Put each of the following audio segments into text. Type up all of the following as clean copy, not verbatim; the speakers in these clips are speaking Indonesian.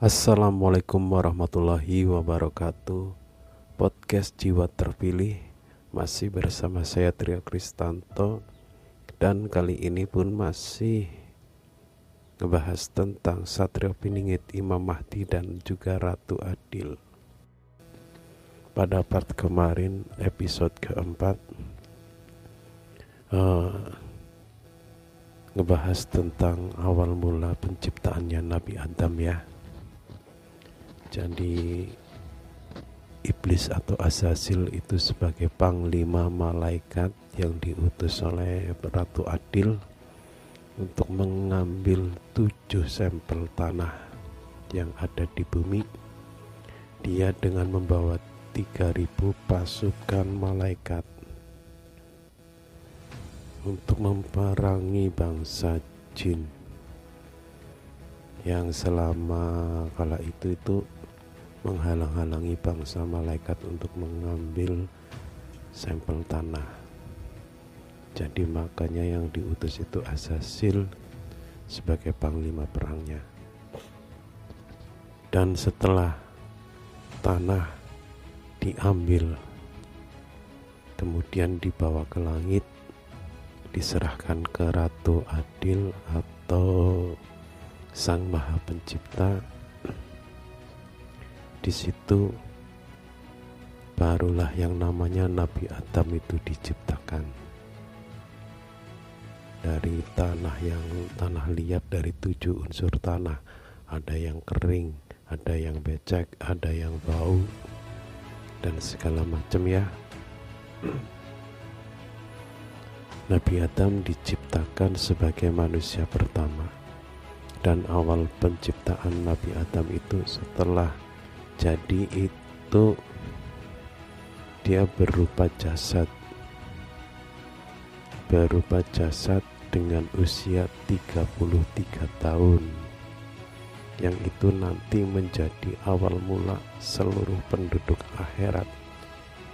Assalamualaikum warahmatullahi wabarakatuh. Podcast Jiwa Terpilih masih bersama saya Trio Kristanto, dan kali ini pun masih ngebahas tentang Satrio Piningit, Imam Mahdi dan juga Ratu Adil. Pada part kemarin, episode keempat, ngebahas tentang awal mula penciptaannya Nabi Adam ya. Jadi iblis atau Azazil itu sebagai panglima malaikat yang diutus oleh Ratu Adil untuk mengambil 7 sampel tanah yang ada di bumi. Dia dengan membawa 3.000 pasukan malaikat untuk memerangi bangsa jin yang selama kala itu menghalang-halangi bangsa malaikat untuk mengambil sampel tanah. Jadi makanya yang diutus itu Azazil sebagai panglima perangnya. Dan setelah tanah diambil, kemudian dibawa ke langit, diserahkan ke Ratu Adil atau Sang Maha Pencipta. Di situ barulah yang namanya Nabi Adam itu diciptakan dari tanah liat, dari 7 unsur tanah. Ada yang kering, ada yang becek, ada yang bau, dan segala macam ya. Nabi Adam diciptakan sebagai manusia pertama, dan awal penciptaan Nabi Adam itu setelah jadi itu dia berupa jasad dengan usia 33 tahun, yang itu nanti menjadi awal mula seluruh penduduk akhirat,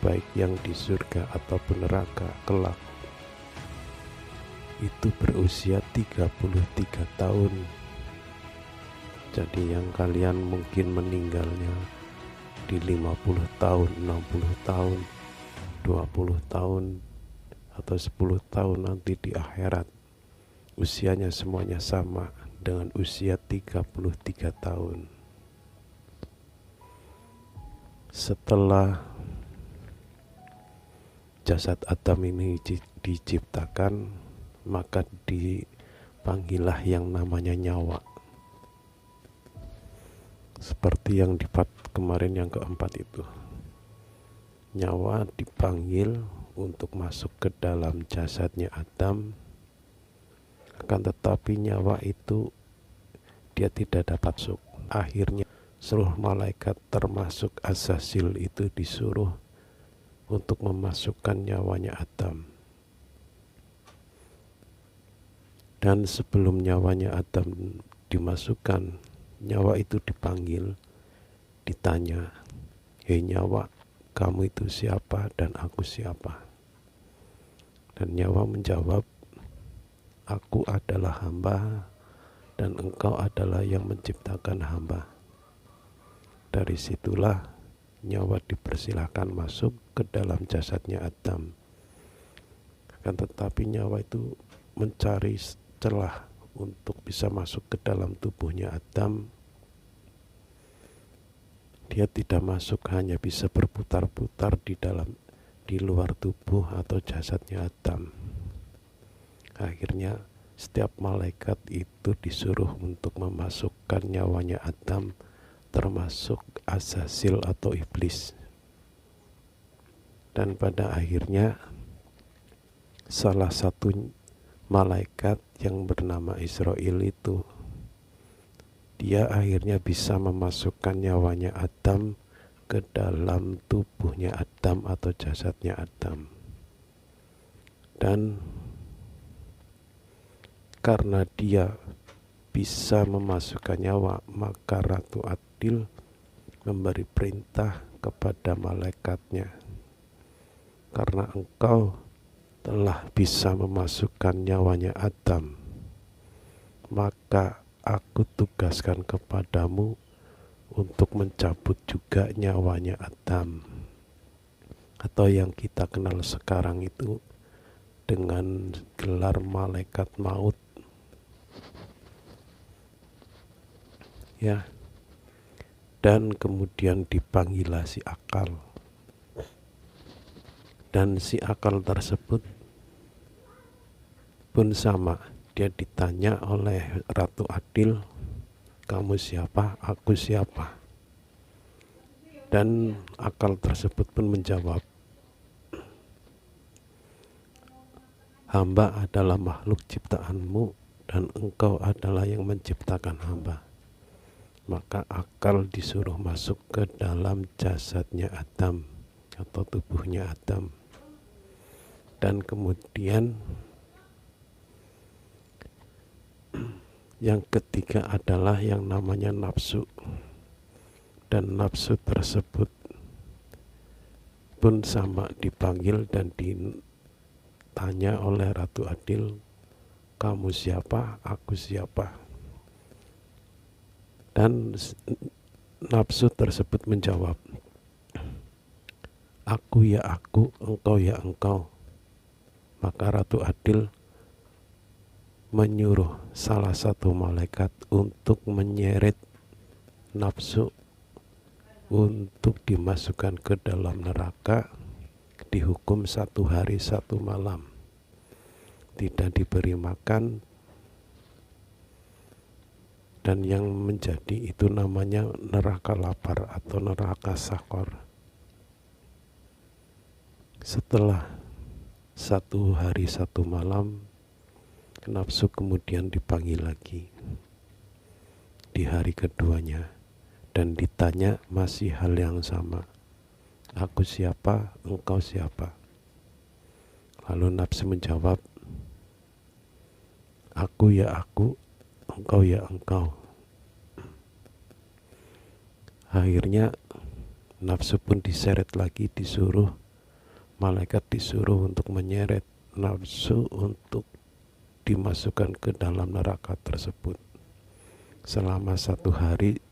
baik yang di surga ataupun neraka kelak, itu berusia 33 tahun. Jadi yang kalian mungkin meninggalnya di 50 tahun, 60 tahun, 20 tahun, atau 10 tahun nanti di akhirat, usianya semuanya sama dengan usia 33 tahun. Setelah jasad Adam ini diciptakan, maka dipanggillah yang namanya nyawa. Seperti yang di part kemarin yang keempat itu, nyawa dipanggil untuk masuk ke dalam jasadnya Adam, akan tetapi nyawa itu dia tidak dapat masuk. Akhirnya seluruh malaikat termasuk Azazil itu disuruh untuk memasukkan nyawanya Adam. Dan sebelum nyawanya Adam dimasukkan, nyawa itu dipanggil, ditanya, "Hei nyawa, kamu itu siapa dan aku siapa?" Dan nyawa menjawab, "Aku adalah hamba dan engkau adalah yang menciptakan hamba." Dari situlah nyawa dipersilahkan masuk ke dalam jasadnya Adam. Akan tetapi nyawa itu mencari celah untuk bisa masuk ke dalam tubuhnya Adam. Dia tidak masuk, hanya bisa berputar-putar di luar tubuh atau jasadnya Adam. Akhirnya setiap malaikat itu disuruh untuk memasukkan nyawanya Adam, termasuk Azazil atau iblis. Dan pada akhirnya salah satu malaikat yang bernama Israel itu, dia akhirnya bisa memasukkan nyawanya Adam ke dalam tubuhnya Adam atau jasadnya Adam. Dan karena dia bisa memasukkan nyawa, maka Ratu Adil memberi perintah kepada malaikatnya, "Karena engkau telah bisa memasukkan nyawanya Adam, maka aku tugaskan kepadamu untuk mencabut juga nyawanya Adam, atau yang kita kenal sekarang itu dengan gelar malaikat maut. Ya, dan kemudian dipanggillah si akal. Dan si akal tersebut pun sama, dia ditanya oleh Ratu Adil, kamu siapa, aku siapa? Dan akal tersebut pun menjawab, hamba adalah makhluk ciptaanmu dan engkau adalah yang menciptakan hamba. Maka akal disuruh masuk ke dalam jasadnya Adam atau tubuhnya Adam. Dan kemudian yang ketiga adalah yang namanya nafsu. Dan nafsu tersebut pun sama dipanggil dan ditanya oleh Ratu Adil, kamu siapa, aku siapa? Dan nafsu tersebut menjawab, aku ya aku, engkau ya engkau. Maka Ratu Adil menyuruh salah satu malaikat untuk menyeret nafsu untuk dimasukkan ke dalam neraka, dihukum 1 hari 1 malam, tidak diberi makan, dan yang menjadi itu namanya neraka lapar atau neraka sakor. Setelah 1 hari 1 malam, nafsu kemudian dipanggil lagi di hari keduanya dan ditanya masih hal yang sama, aku siapa, engkau siapa? Lalu nafsu menjawab, aku ya aku, engkau ya engkau. Akhirnya nafsu pun diseret lagi, malaikat disuruh untuk menyeret nafsu untuk dimasukkan ke dalam neraka tersebut selama 1 hari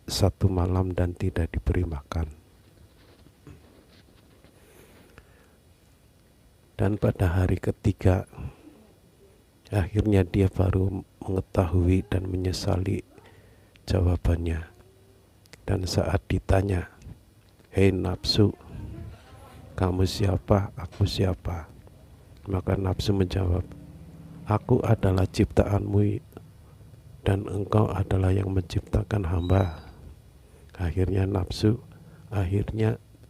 1 malam dan tidak diberi makan. Dan pada hari ketiga akhirnya dia baru mengetahui dan menyesali jawabannya. Dan saat ditanya, hei nafsu, kamu siapa, aku siapa? Maka nafsu menjawab, aku adalah ciptaanmu dan engkau adalah yang menciptakan hamba. Akhirnya nafsu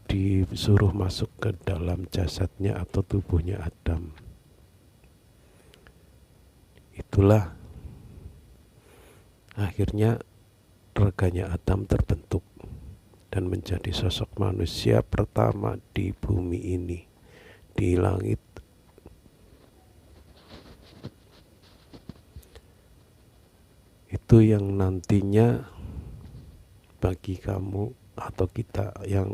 disuruh masuk ke dalam jasadnya atau tubuhnya Adam. Itulah akhirnya reganya Adam terbentuk dan menjadi sosok manusia pertama di bumi ini, di langit. Itu yang nantinya bagi kamu atau kita yang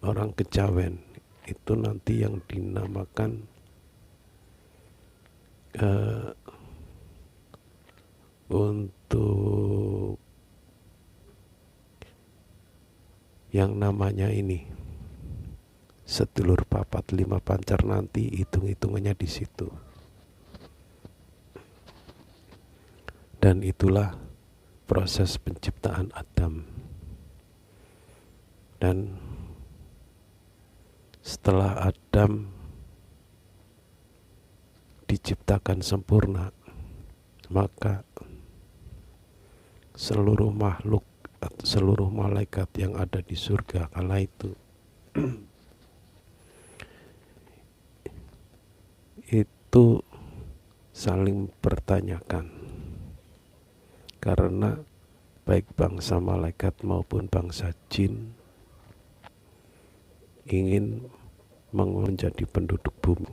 orang kejawen, itu nanti yang dinamakan untuk yang namanya ini sedulur papat 5 pancar, nanti hitung-hitungannya di situ. Dan itulah proses penciptaan Adam. Dan setelah Adam diciptakan sempurna, maka seluruh makhluk atau seluruh malaikat yang ada di surga kala itu itu saling bertanyakan, karena baik bangsa malaikat maupun bangsa jin ingin menjadi penduduk bumi.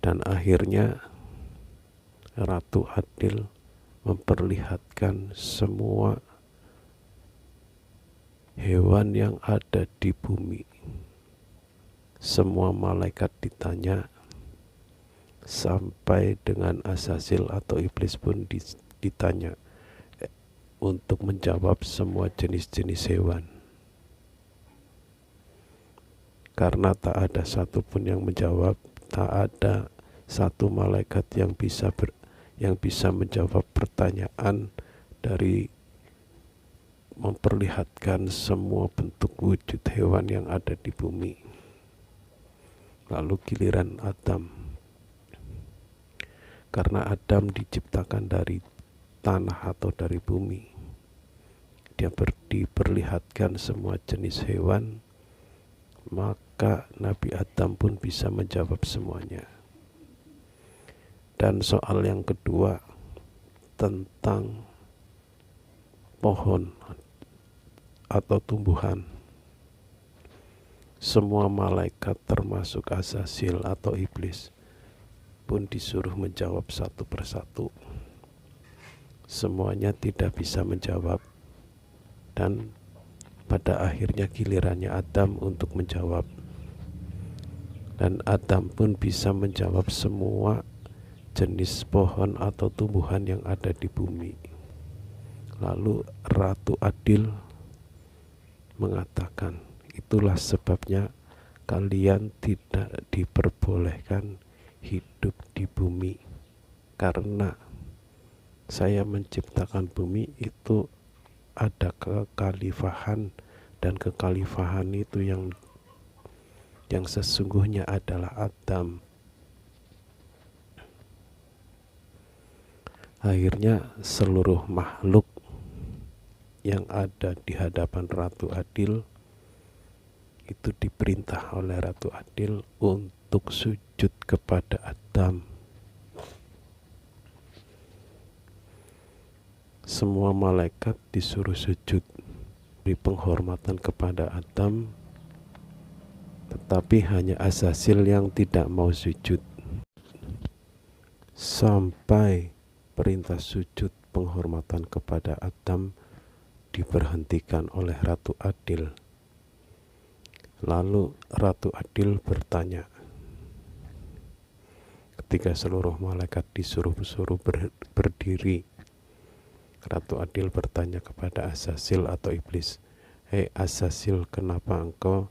Dan akhirnya Ratu Adil memperlihatkan semua hewan yang ada di bumi. Semua malaikat ditanya, sampai dengan Azazel atau iblis pun ditanya, untuk menjawab semua jenis-jenis hewan. Karena tak ada satupun yang menjawab, tak ada satu malaikat yang bisa menjawab pertanyaan dari memperlihatkan semua bentuk wujud hewan yang ada di bumi. Lalu giliran Adam. Karena Adam diciptakan dari tanah atau dari bumi, dia diperlihatkan semua jenis hewan, maka Nabi Adam pun bisa menjawab semuanya. Dan soal yang kedua tentang pohon atau tumbuhan, semua malaikat termasuk Azazil atau iblis pun disuruh menjawab satu persatu. Semuanya tidak bisa menjawab, dan pada akhirnya gilirannya Adam untuk menjawab. Dan Adam pun bisa menjawab semua jenis pohon atau tumbuhan yang ada di bumi. Lalu Ratu Adil mengatakan, itulah sebabnya kalian tidak diperbolehkan hidup di bumi, karena saya menciptakan bumi itu ada kekhalifahan, dan kekhalifahan itu yang sesungguhnya adalah Adam. Akhirnya seluruh makhluk yang ada di hadapan Ratu Adil itu diperintah oleh Ratu Adil untuk sujud kepada Adam. Semua malaikat disuruh sujud, beri penghormatan kepada Adam, tetapi hanya Azazil yang tidak mau sujud. Sampai perintah sujud penghormatan kepada Adam diberhentikan oleh Ratu Adil. Lalu Ratu Adil bertanya, ketika seluruh malaikat disuruh berdiri, Ratu Adil bertanya kepada Azazil atau iblis, "Hei Azazil, kenapa engkau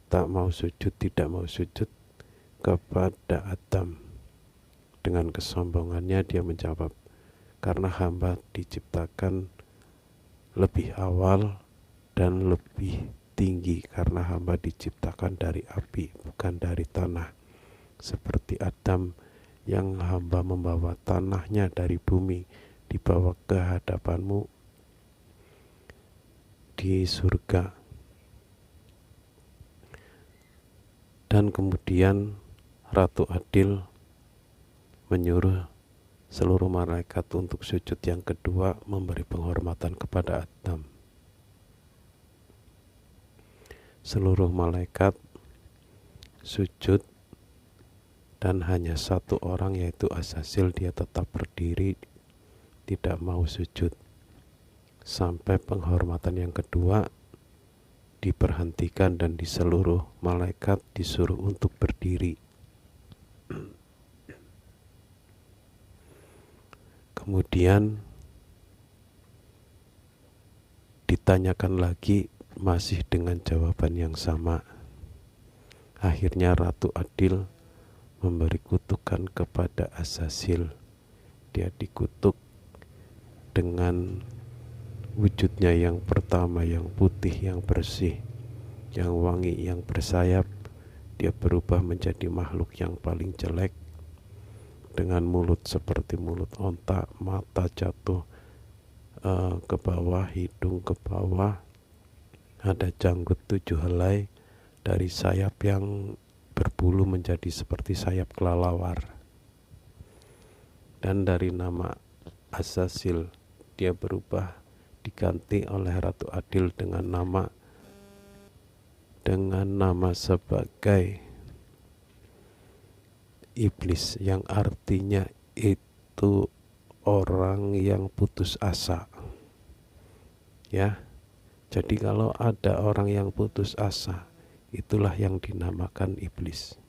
tak mau sujud, tidak mau sujud kepada Adam?" Dengan kesombongannya dia menjawab, "Karena hamba diciptakan lebih awal dan lebih tinggi, karena hamba diciptakan dari api, bukan dari tanah. Seperti Adam yang hamba membawa tanahnya dari bumi, dibawa ke hadapanmu di surga." Dan kemudian Ratu Adil menyuruh seluruh malaikat untuk sujud yang kedua, memberi penghormatan kepada Adam. Seluruh malaikat sujud, dan hanya satu orang, yaitu Azazil, dia tetap berdiri, tidak mau sujud. Sampai penghormatan yang kedua diperhentikan dan di seluruh malaikat disuruh untuk berdiri. Kemudian ditanyakan lagi, masih dengan jawaban yang sama. Akhirnya Ratu Adil memberi kutukan kepada Azazil. Dia dikutuk dengan wujudnya yang pertama, yang putih, yang bersih, yang wangi, yang bersayap. Dia berubah menjadi makhluk yang paling jelek, dengan mulut seperti mulut onta, mata jatuh ke bawah, hidung ke bawah, ada janggut 7 helai, dari sayap yang berbulu menjadi seperti sayap kelelawar. Dan dari nama Azazil dia berubah, diganti oleh Ratu Adil dengan nama sebagai iblis, yang artinya itu orang yang putus asa. Ya, jadi kalau ada orang yang putus asa, itulah yang dinamakan iblis.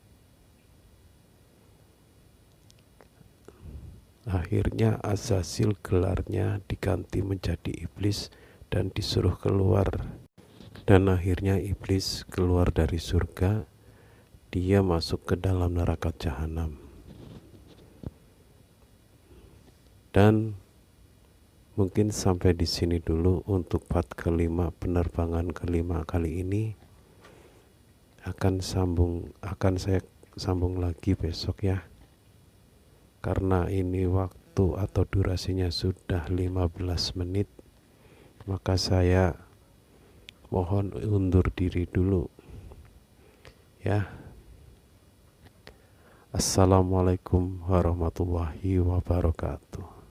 Akhirnya Azazil gelarnya diganti menjadi iblis dan disuruh keluar. Dan akhirnya iblis keluar dari surga, dia masuk ke dalam neraka jahanam. Dan mungkin sampai di sini dulu untuk part kelima, penerbangan kelima kali ini. Akan saya sambung lagi besok ya. Karena ini waktu atau durasinya sudah 15 menit, maka saya mohon undur diri dulu ya. Assalamualaikum warahmatullahi wabarakatuh.